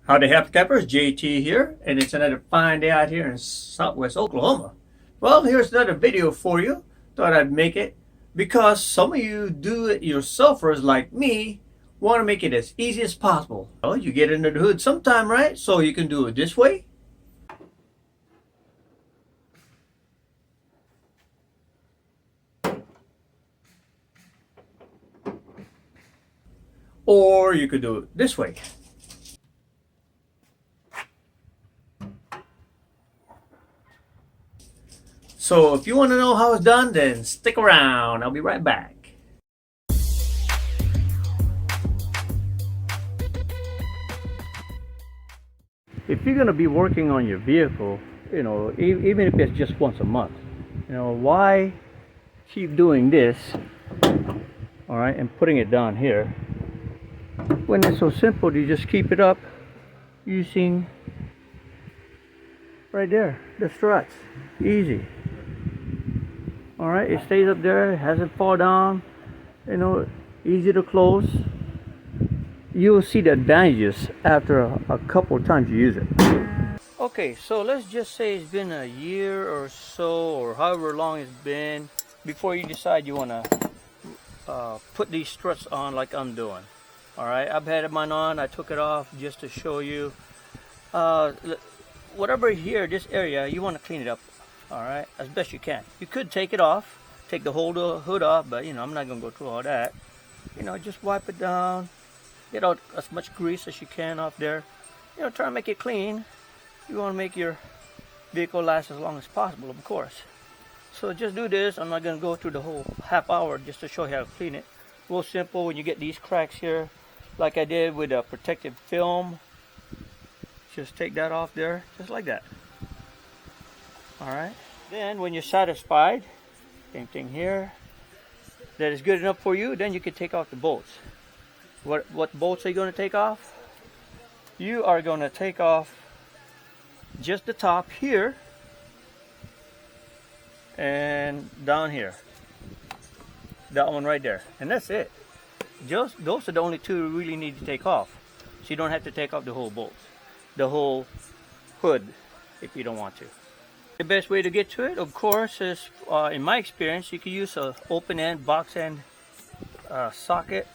Howdy, Happy Campers, JT here, and it's another fine day out here in Southwest Oklahoma. Well, here's another video for you. Thought I'd make it because some of you do-it-yourselfers like me want to make it as easy as possible. Well, you get under the hood sometime, right? So you can do it this way, or you could do it this way. So if you want to know how it's done, then stick around. I'll be right back. If you're going to be working on your vehicle, even if it's just once a month, why keep doing this, all right, and putting it down here when it's so simple to just keep it up using right there, the struts. Easy. All right, it stays up there, it hasn't fall down, easy to close. You'll see the advantages after a couple of times you use it. Okay, so let's just say it's been a year or so, or however long it's been, before you decide you want to put these struts on like I'm doing. All right, I've had mine on, I took it off just to show you. Whatever here, this area, you want to clean it up. All right, as best you can. You could take it off, take the whole hood off, but I'm not gonna go through all that. Just wipe it down, get out as much grease as you can off there. Try to make it clean. You want to make your vehicle last as long as possible, of course. So just do this. I'm not gonna go through the whole half hour just to show you how to clean it. Real simple. When you get these cracks here, like I did with a protective film, just take that off there, just like that. Alright, then when you're satisfied, same thing here, that is good enough for you, then you can take off the bolts. What bolts are you going to take off? You are going to take off just the top here and down here. That one right there. And that's it. Just those are the only two you really need to take off. So you don't have to take off the whole bolts, the whole hood, if you don't want to. The best way to get to it, of course, is in my experience, you can use an open end, box end socket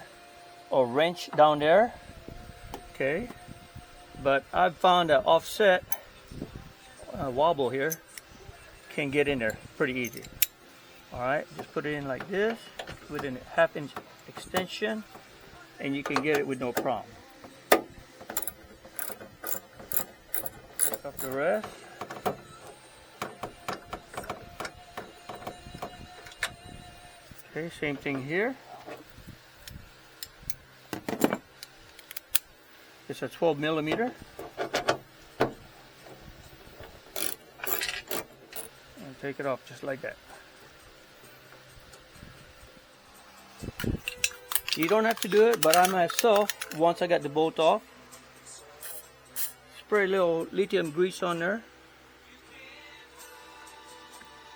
or wrench down there. Okay, but I've found an offset wobble here can get in there pretty easy. All right, just put it in like this with a 1/2 inch extension, and you can get it with no problem. Pick up the rest. Okay, same thing here. It's a 12 millimeter. And take it off just like that. You don't have to do it, but I myself, once I got the bolt off, spray a little lithium grease on there.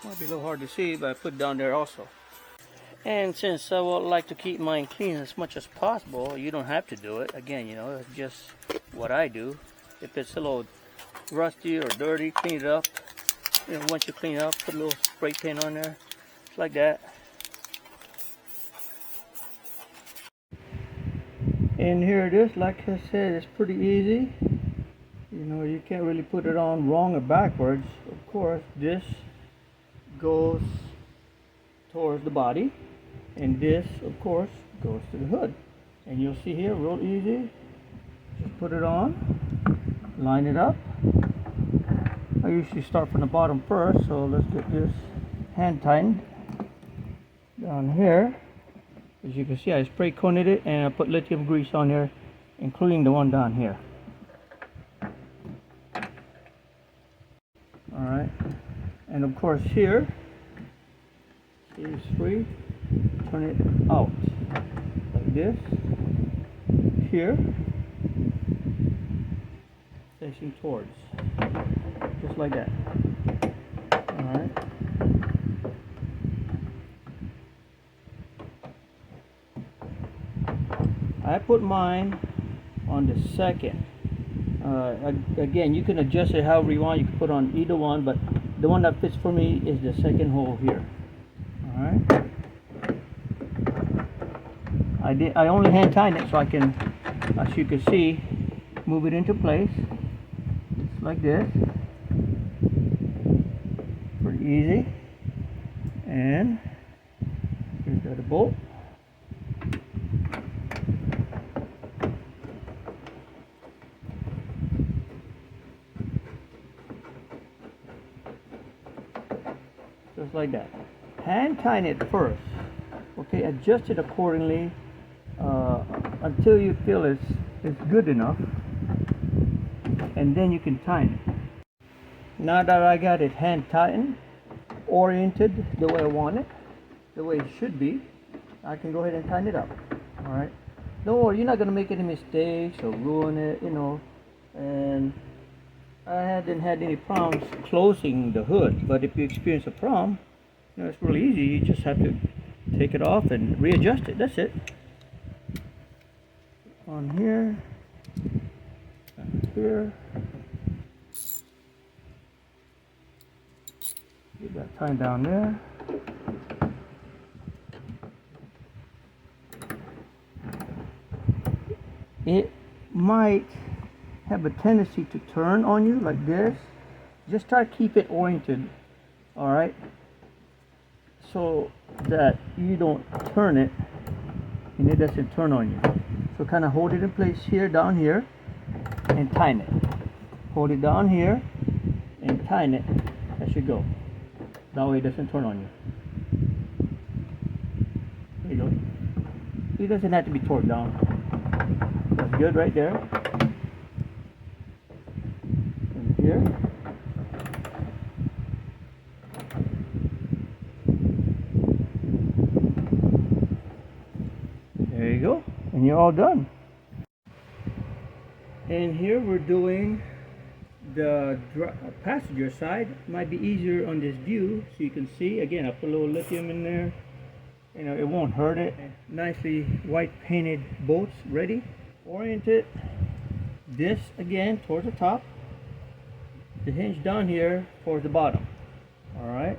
Might be a little hard to see, but I put it down there also. And since I would like to keep mine clean as much as possible, you don't have to do it. Again, it's just what I do. If it's a little rusty or dirty, clean it up. Once you clean it up, put a little spray paint on there, just like that. And here it is. Like I said, it's pretty easy. You can't really put it on wrong or backwards. Of course, this goes towards the body. And this, of course, goes to the hood. And you'll see here, real easy. Just put it on, line it up. I usually start from the bottom first, so let's get this hand tightened down here. As you can see, I spray coated it and I put lithium grease on here, including the one down here. Alright, and of course here, it's free. Turn it out like this here, facing towards, just like that. All right, I put mine on the second Again, you can adjust it however you want. You can put on either one, but the one that fits for me is the second hole here. All right. I only hand tighten it so I can, as you can see, move it into place. Just like this. Pretty easy. And here's the other bolt. Just like that. Hand tighten it first. Okay, adjust it accordingly until you feel it's good enough, and then you can tighten it. Now that I got it hand tightened, oriented the way I want it, the way it should be, I can go ahead and tighten it up. All right. Don't worry, you're not gonna make any mistakes or ruin it, you know. And I hadn't had any problems closing the hood, but if you experience a problem, you know, it's really easy. You just have to take it off and readjust it. That's it. On here, here. Get that tightened down there. It might have a tendency to turn on you like this. Just try to keep it oriented, all right, so that you don't turn it and it doesn't turn on you. So kind of hold it in place here, down here, and tighten it. Hold it down here and tighten it as you go. That way it doesn't turn on you. There you go. It doesn't have to be torqued down. That's good right there. And here. There you go. And you're all done. And here we're doing the passenger side. Might be easier on this view so you can see. Again, I put a little lithium in there. You know, it won't hurt it. Nicely white painted bolts ready. Orient it this again towards the top. The hinge down here towards the bottom. Alright.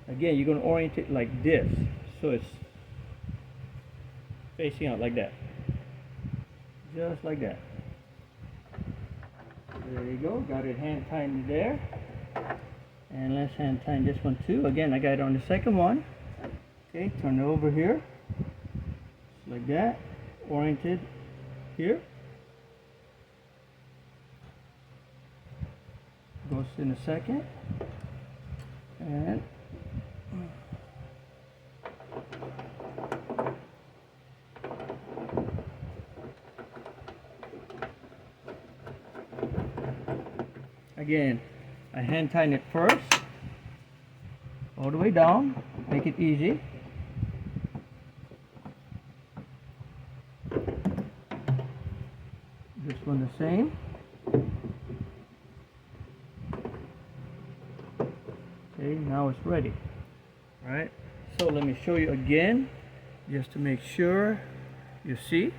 Again, you're going to orient it like this. So it's facing out like that. Just like that. There you go. Got it hand tightened there. And let's hand tighten this one too. Again, I got it on the second one. Okay, turn it over here. Just like that. Oriented here. Goes in a second. And again, I hand tighten it first, all the way down, make it easy. This one the same. Okay, now it's ready. All right, so let me show you again, just to make sure you see.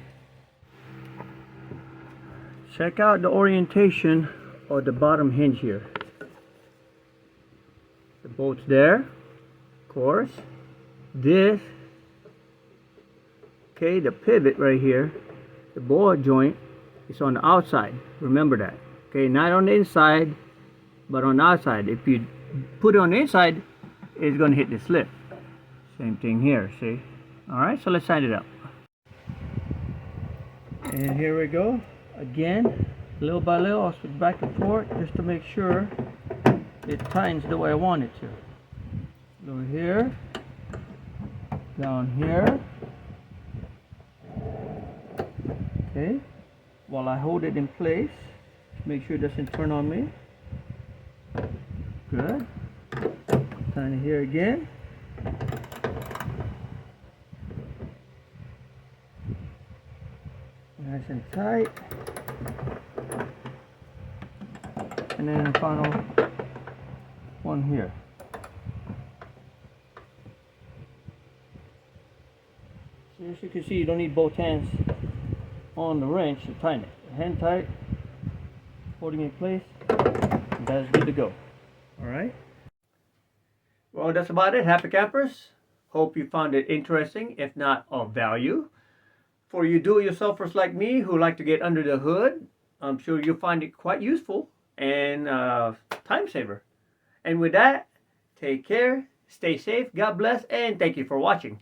Check out the orientation or the bottom hinge here. The bolt's there, of course. This, okay, the pivot right here, the ball joint is on the outside. Remember that. Okay, not on the inside, but on the outside. If you put it on the inside, it's going to hit the slip. Same thing here, see? Alright, so let's tighten it up. And here we go. Again, little by little, I'll switch back and forth just to make sure it tightens the way I want it to. Over here, down here. Okay, while I hold it in place, make sure it doesn't turn on me. Good. Tighten it here again. Nice and tight. And then the final one here. So as you can see, you don't need both hands on the wrench to tighten it. Hand tight, supporting in place. That's good to go. All right. Well, that's about it, happy campers. Hope you found it interesting, if not of value. For you do-it-yourselfers like me who like to get under the hood, I'm sure you'll find it quite useful and time saver. And with that, take care, stay safe, God bless, and thank you for watching.